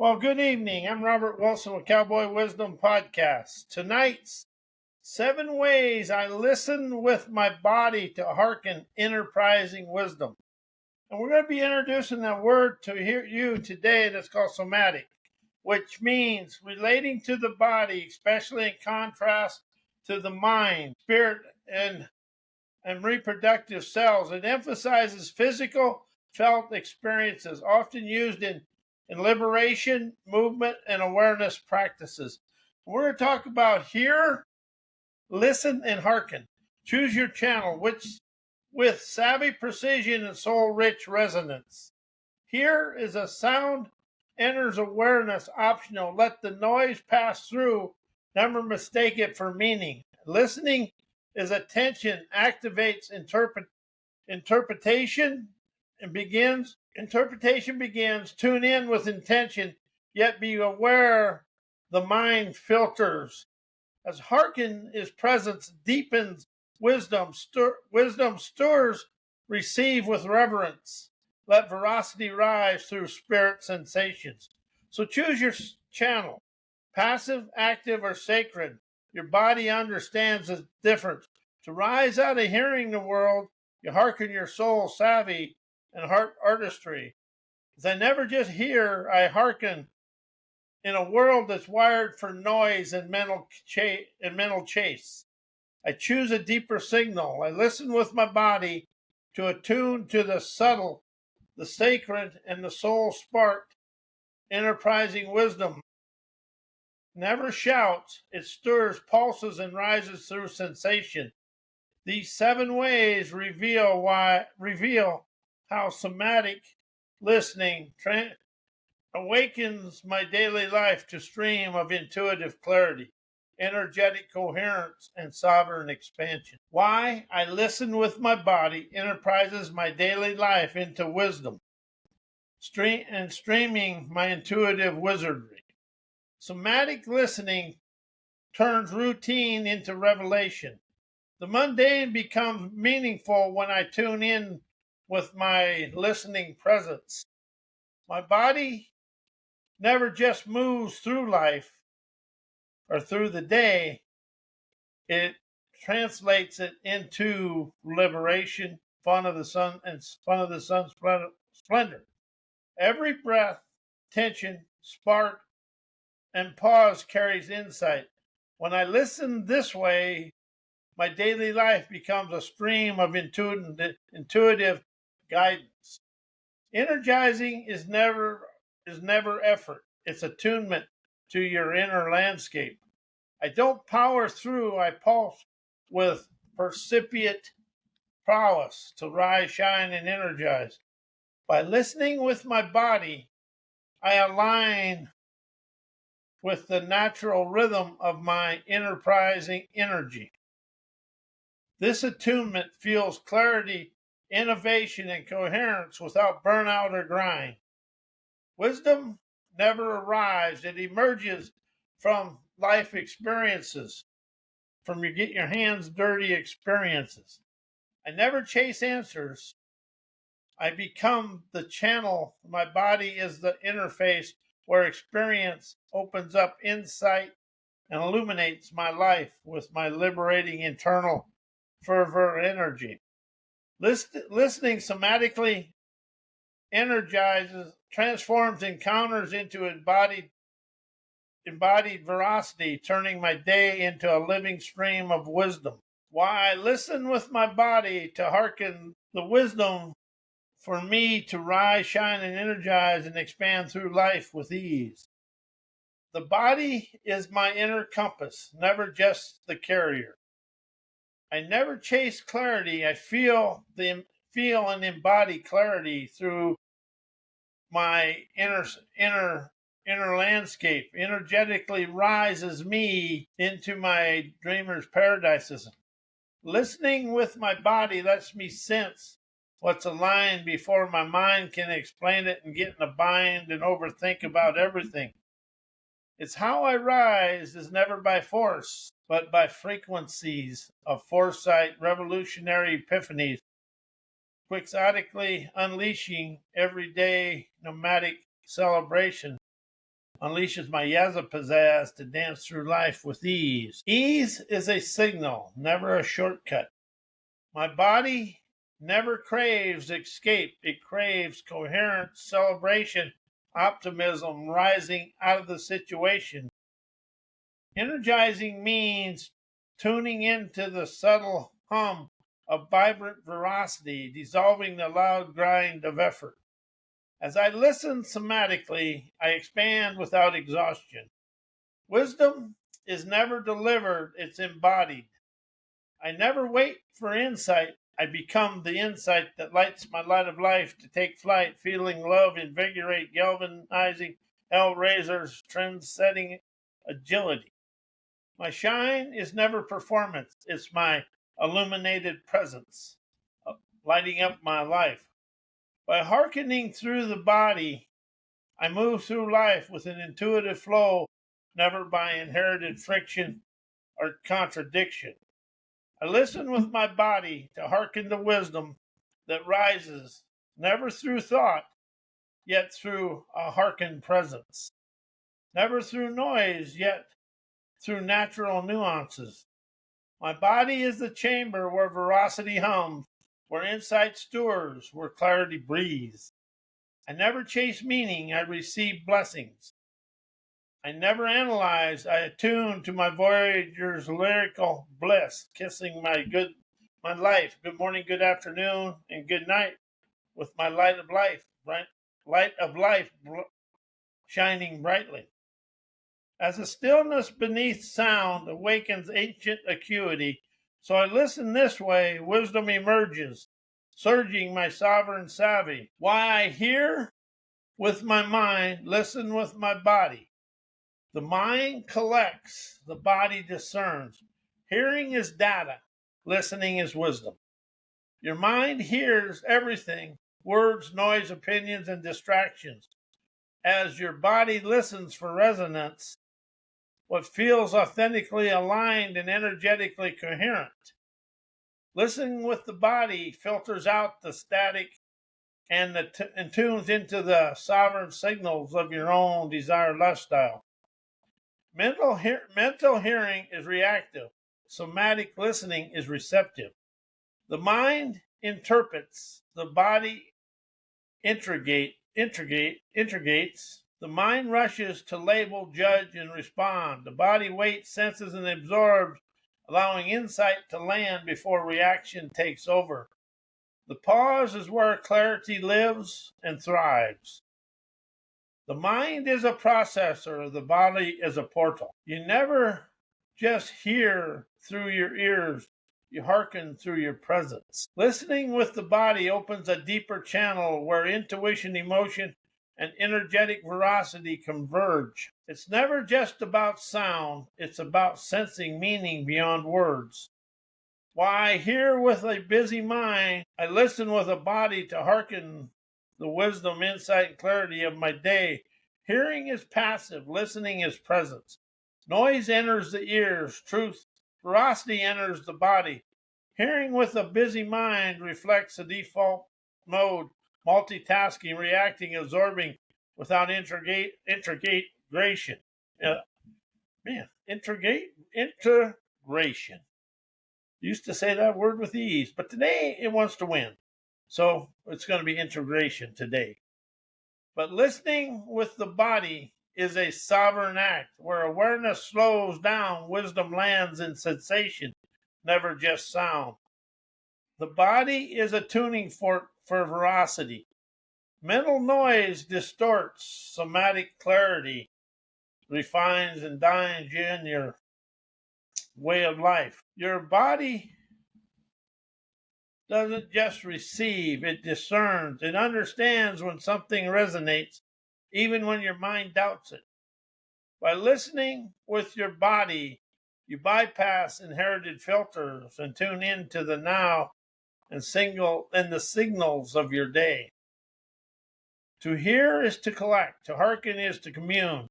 Well, good evening. I'm Robert Wilson with Cowboy Wisdom Podcast. Tonight's 7 ways I listen with my body to hearken enterprising wisdom. And we're going to be introducing that word to you today that's called somatic, which means relating to the body, especially in contrast to the mind, spirit, and reproductive cells. It emphasizes physical felt experiences, often used in liberation, movement, and awareness practices. We're going to talk about hear, listen, and hearken. Choose your channel, which with savvy precision and soul-rich resonance. Hear is a sound enters awareness optional. Let the noise pass through. Never mistake it for meaning. Listening is attention, activates interpretation and begins. Interpretation begins. Tune in with intention, yet be aware the mind filters. As hearken is presence, deepens wisdom. Wisdom stirs, receive with reverence. Let veracity rise through spirit sensations. So choose your channel, passive, active, or sacred. Your body understands the difference. To rise out of hearing the world, you hearken your soul, savvy, and heart artistry. As I never just hear, I hearken in a world that's wired for noise and mental chase. I choose a deeper signal. I listen with my body to attune to the subtle, the sacred, and the soul sparked, enterprising wisdom. Never shouts, it stirs, pulses, and rises through sensation. These 7 ways reveal how somatic listening awakens my daily life to stream of intuitive clarity, energetic coherence, and sovereign expansion. Why I listen with my body enterprises my daily life into wisdom, streaming my intuitive wizardry. Somatic listening turns routine into revelation. The mundane becomes meaningful when I tune in with my listening presence. My body never just moves through life or through the day, it translates it into liberation, fun of the sun, and fun of the sun's splendor. Every breath, tension, spark, and pause carries insight. When I listen this way, my daily life becomes a stream of intuitive guidance. Energizing is never effort. It's attunement to your inner landscape. I don't power through, I pulse with percipient prowess to rise, shine, and energize. By listening with my body, I align with the natural rhythm of my enterprising energy. This attunement fuels clarity, innovation, and coherence without burnout or grind. Wisdom never arrives. It emerges from life experiences, from you get your hands dirty experiences. I never chase answers. I become the channel. My body is the interface where experience opens up insight and illuminates my life with my liberating internal fervor energy. Listening somatically energizes, transforms encounters into embodied veracity, turning my day into a living stream of wisdom. Why I listen with my body to hearken the wisdom for me to rise, shine, and energize and expand through life with ease. The body is my inner compass, never just the carrier. I never chase clarity. I feel and embody clarity through my inner landscape. Energetically rises me into my dreamer's paradises. Listening with my body lets me sense what's aligned before my mind can explain it and get in a bind and overthink about everything. It's how I rise is never by force, but by frequencies of foresight, revolutionary epiphanies, quixotically unleashing everyday nomadic celebration. unleashes my Yaza pizzazz to dance through life with ease. Ease is a signal, never a shortcut. My body never craves escape. It craves coherent celebration, optimism rising out of the situation. Energizing means tuning into the subtle hum of vibrant veracity, dissolving the loud grind of effort. As I listen somatically, I expand without exhaustion. Wisdom is never delivered, it's embodied. I never wait for insight. I become the insight that lights my light of life to take flight, feeling love invigorate, galvanizing hellraisers, trend-setting agility. My shine is never performance. It's my illuminated presence, lighting up my life. By hearkening through the body, I move through life with an intuitive flow, never by inherited friction or contradiction. I listen with my body to hearken to wisdom that rises, never through thought, yet through a hearkened presence. Never through noise, yet through natural nuances. My body is the chamber where veracity hums, where insight stewars, where clarity breathes. I never chase meaning, I receive blessings. I never analyze, I attune to my voyager's lyrical bliss, kissing my life, good morning, good afternoon, and good night, with my light of life shining brightly. As the stillness beneath sound awakens ancient acuity, so I listen this way, wisdom emerges, surging my sovereign savvy. Why I hear with my mind, listen with my body. The mind collects, the body discerns. Hearing is data, listening is wisdom. Your mind hears everything, words, noise, opinions, and distractions. As your body listens for resonance, what feels authentically aligned and energetically coherent. Listening with the body filters out the static and tunes into the sovereign signals of your own desired lifestyle. Mental hearing is reactive. Somatic listening is receptive. The mind interprets. The body integrates. The mind rushes to label, judge, and respond. The body waits, senses, and absorbs, allowing insight to land before reaction takes over. The pause is where clarity lives and thrives. The mind is a processor, the body is a portal. You never just hear through your ears, you hearken through your presence. Listening with the body opens a deeper channel where intuition, emotion, and energetic veracity converge. It's never just about sound, it's about sensing meaning beyond words. Why, here with a busy mind, I listen with a body to hearken the wisdom, insight, and clarity of my day. Hearing is passive, listening is presence. Noise enters the ears, truth, veracity enters the body. Hearing with a busy mind reflects a default mode, multitasking, reacting, absorbing without integration. Integration. Used to say that word with ease, but today it wants to win. So it's going to be integration today. But listening with the body is a sovereign act where awareness slows down, wisdom lands in sensation, never just sound. The body is a tuning fork for veracity. Mental noise distorts, somatic clarity refines and dines you in your way of life. Your body doesn't just receive, it discerns. It understands when something resonates, even when your mind doubts it. By listening with your body, you bypass inherited filters and tune into the now and the signals of your day. To hear is to collect, to hearken is to commune.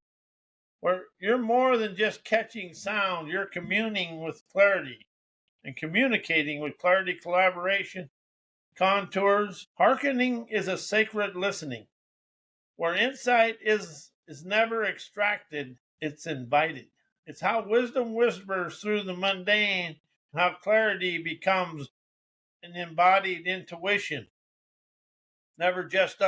Where you're more than just catching sound, you're communing with clarity and communicating with clarity, collaboration, contours. Hearkening is a sacred listening, where insight is is never extracted, it's invited. It's how wisdom whispers through the mundane, how clarity becomes an embodied intuition, never just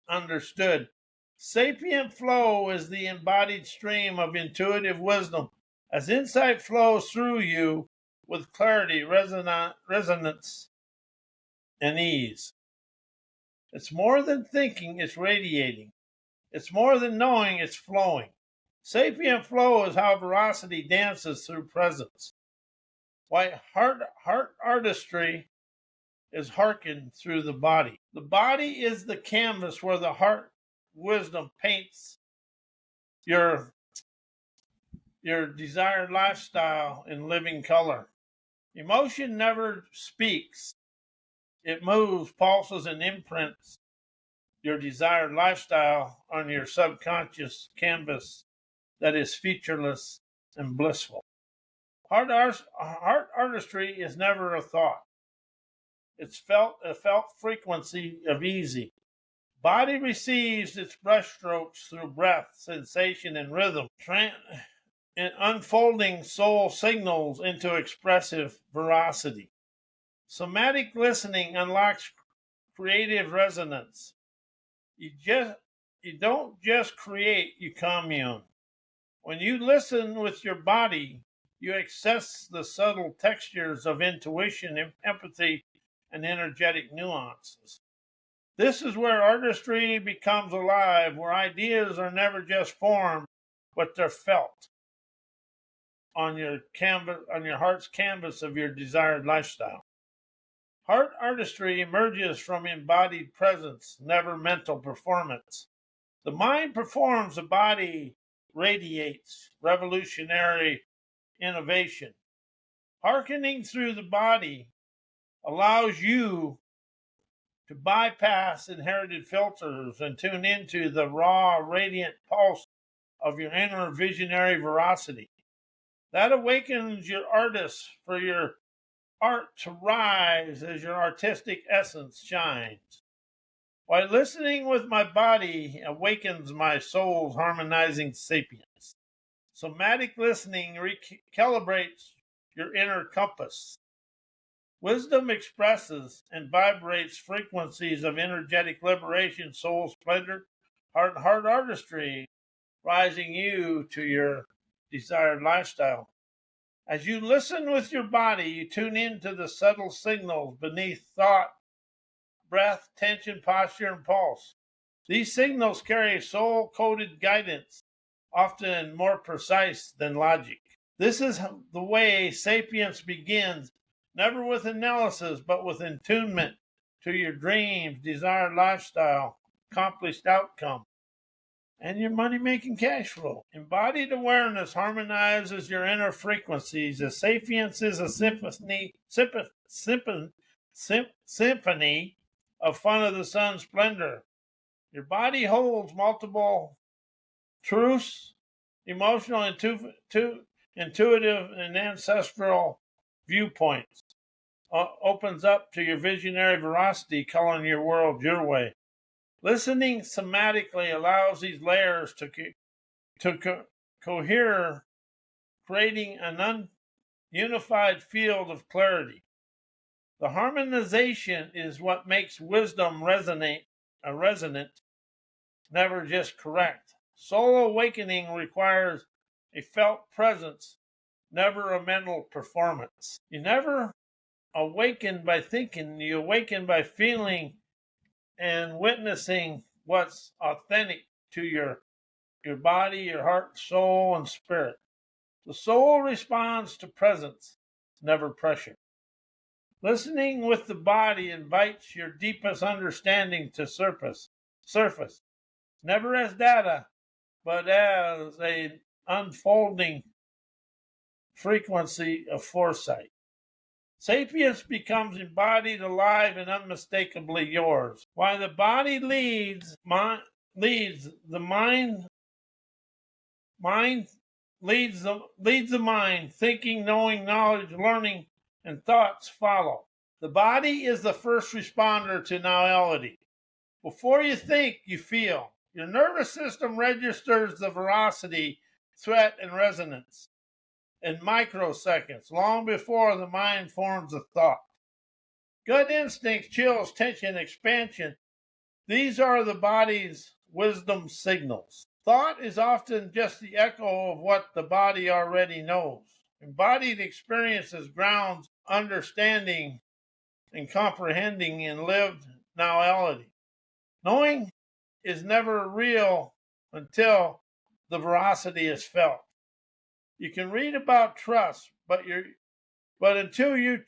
understood. Sapient flow is the embodied stream of intuitive wisdom. As insight flows through you with clarity, resonance, and ease. It's more than thinking, it's radiating. It's more than knowing, it's flowing. Sapient flow is how veracity dances through presence. Why heart artistry is hearkened through the body. The body is the canvas where the heart wisdom paints your desired lifestyle in living color. Emotion never speaks. It moves, pulses, and imprints your desired lifestyle on your subconscious canvas that is featureless and blissful. Heart artistry is never a thought. It's a felt frequency of easy. Body receives its brushstrokes through breath, sensation, and rhythm, and unfolding soul signals into expressive veracity. Somatic listening unlocks creative resonance. You don't just create, you commune. When you listen with your body, you access the subtle textures of intuition, empathy, and energetic nuances. This is where artistry becomes alive, where ideas are never just formed, but they're felt on your heart's canvas of your desired lifestyle. Heart artistry emerges from embodied presence, never mental performance. The mind performs, the body radiates revolutionary innovation. Hearkening through the body allows you to bypass inherited filters and tune into the raw, radiant pulse of your inner visionary veracity. That awakens your artist for your art to rise as your artistic essence shines. While listening with my body awakens my soul's harmonizing sapience. Somatic listening recalibrates your inner compass. Wisdom expresses and vibrates frequencies of energetic liberation, soul splendor, heart artistry, rising you to your desired lifestyle. As you listen with your body, you tune into the subtle signals beneath thought, breath, tension, posture, and pulse. These signals carry soul-coded guidance, often more precise than logic. This is the way sapience begins, never with analysis, but with attunement to your dreams, desired lifestyle, accomplished outcome, and your money-making cash flow. Embodied awareness harmonizes your inner frequencies. As sapience is a symphony of fun of the sun's splendor. Your body holds multiple truths, emotional, intuitive, and ancestral viewpoints. Opens up to your visionary veracity, coloring your world your way. Listening somatically allows these layers to cohere, creating an unified field of clarity. The harmonization is what makes wisdom resonant, never just correct. Soul awakening requires a felt presence, never a mental performance. You never awaken by thinking, you awaken by feeling and witnessing what's authentic to your body, your heart, soul, and spirit. The soul responds to presence, never pressure. Listening with the body invites your deepest understanding to surface, never as data, but as an unfolding frequency of foresight. Sapience becomes embodied, alive, and unmistakably yours. While the body leads, the mind leads the mind. Thinking, knowing, knowledge, learning, and thoughts follow. The body is the first responder to reality. Before you think, you feel. Your nervous system registers the veracity, threat, and resonance in microseconds, long before the mind forms a thought. Gut instinct, chills, tension, expansion, these are the body's wisdom signals. Thought is often just the echo of what the body already knows. Embodied experiences grounds understanding and comprehending in lived nowality. Knowing is never real until the veracity is felt. You can read about trust, but until your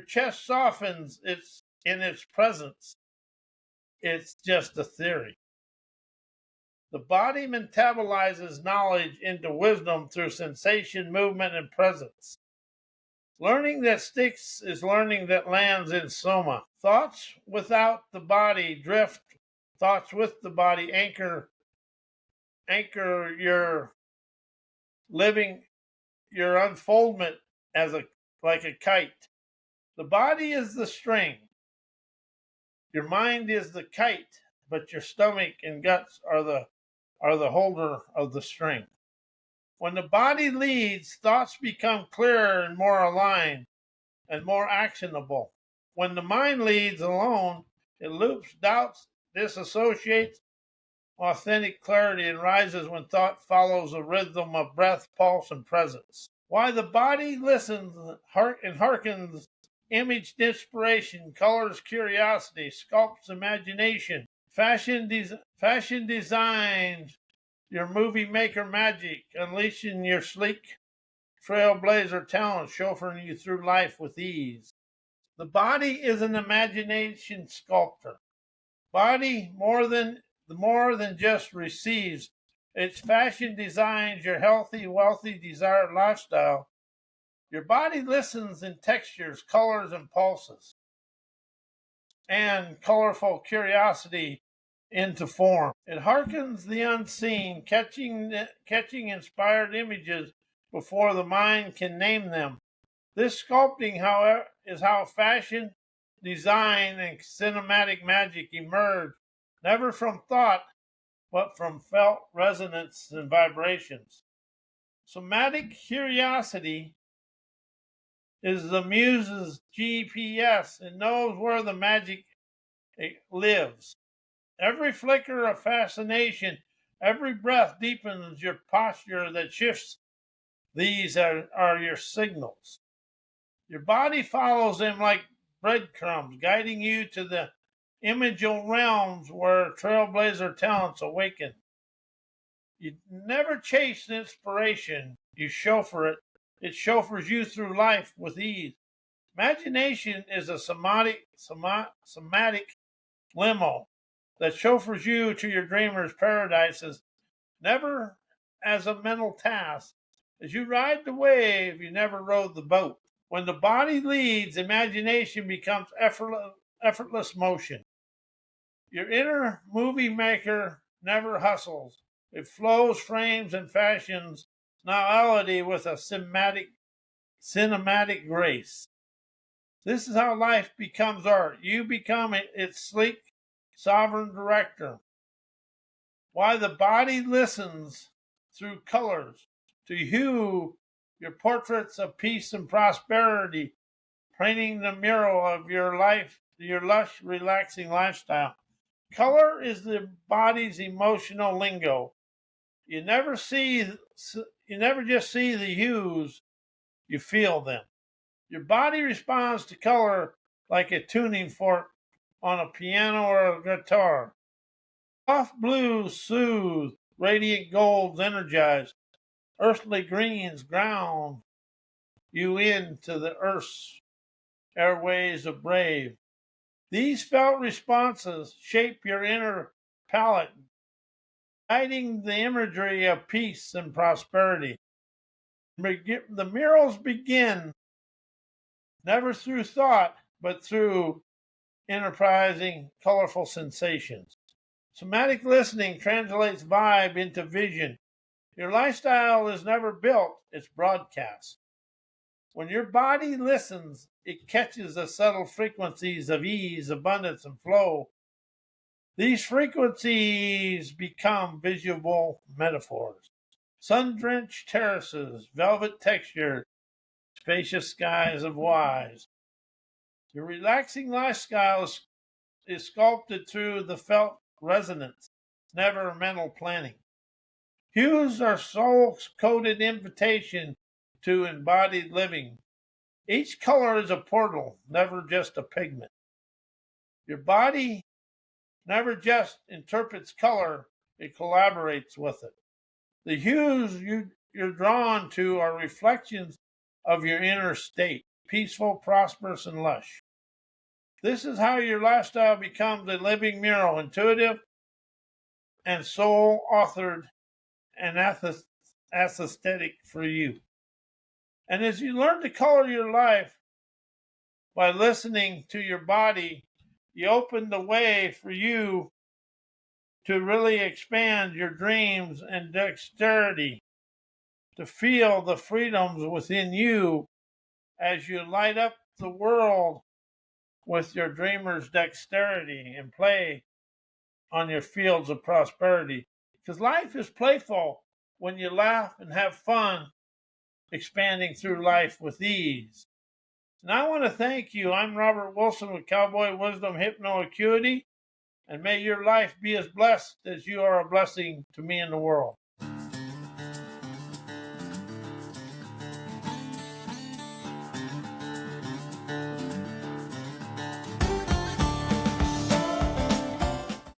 chest softens its in its presence, it's just a theory. The body metabolizes knowledge into wisdom through sensation, movement, and presence. Learning that sticks is learning that lands in Soma. Thoughts without the body drift. Thoughts with the body anchor your living, your unfoldment as like a kite. The body is the string. Your mind is the kite, but your stomach and guts are the holder of the string. When the body leads, thoughts become clearer and more aligned and more actionable. When the mind leads alone, it loops, doubts, disassociates, authentic clarity arises when thought follows a rhythm of breath, pulse, and presence. Why the body listens and hearkens, imaged inspiration, colors curiosity, sculpts imagination, fashion designs your movie maker magic, unleashing your sleek trailblazer talent, chauffeuring you through life with ease. The body is an imagination sculptor. Body more than just receives. Its fashion designs your healthy, wealthy, desired lifestyle. Your body listens in textures, colors, and pulses, and colorful curiosity into form. It hearkens the unseen, catching inspired images before the mind can name them. This sculpting, however, is how fashion, design, and cinematic magic emerge, never from thought, but from felt resonance and vibrations. Somatic curiosity is the muse's GPS and knows where the magic lives. Every flicker of fascination, every breath deepens your posture that shifts. These are your signals. Your body follows them like breadcrumbs, guiding you to the imageal realms where trailblazer talents awaken. You never chase inspiration, you chauffeur it. It chauffeurs you through life with ease. Imagination is a somatic limo that chauffeurs you to your dreamer's paradises, never as a mental task. As you ride the wave, you never rode the boat. When the body leads, imagination becomes effortless motion. Your inner movie maker never hustles. It flows, frames, and fashions novelty with a cinematic grace. This is how life becomes art. You become its sleek, sovereign director. Why the body listens through colors to hue your portraits of peace and prosperity, painting the mural of your life, your lush, relaxing lifestyle. Color is the body's emotional lingo. You never just see the hues, you feel them. Your body responds to color like a tuning fork on a piano or a guitar. Soft blues soothe, radiant golds energize, earthly greens ground you into the earth's airways of brave. These felt responses shape your inner palette, guiding the imagery of peace and prosperity. The murals begin never through thought, but through enterprising, colorful sensations. Somatic listening translates vibe into vision. Your lifestyle is never built, it's broadcast. When your body listens, it catches the subtle frequencies of ease, abundance, and flow. These frequencies become visual metaphors. Sun-drenched terraces, velvet texture, spacious skies of wise. Your relaxing lifestyle is sculpted through the felt resonance, never mental planning. Hues are soul-coded invitation to embodied living. Each color is a portal, never just a pigment. Your body never just interprets color, it collaborates with it. The hues you're drawn to are reflections of your inner state, peaceful, prosperous, and lush. This is how your lifestyle becomes a living mural, intuitive and soul authored and aesthetic for you. And as you learn to color your life by listening to your body, you open the way for you to really expand your dreams and dexterity, to feel the freedoms within you as you light up the world with your dreamer's dexterity and play on your fields of prosperity. Because life is playful when you laugh and have fun, expanding through life with ease. And I want to thank you. I'm Robert Wilson with Cowboy Wisdom Hypno Acuity, and may your life be as blessed as you are a blessing to me and the world.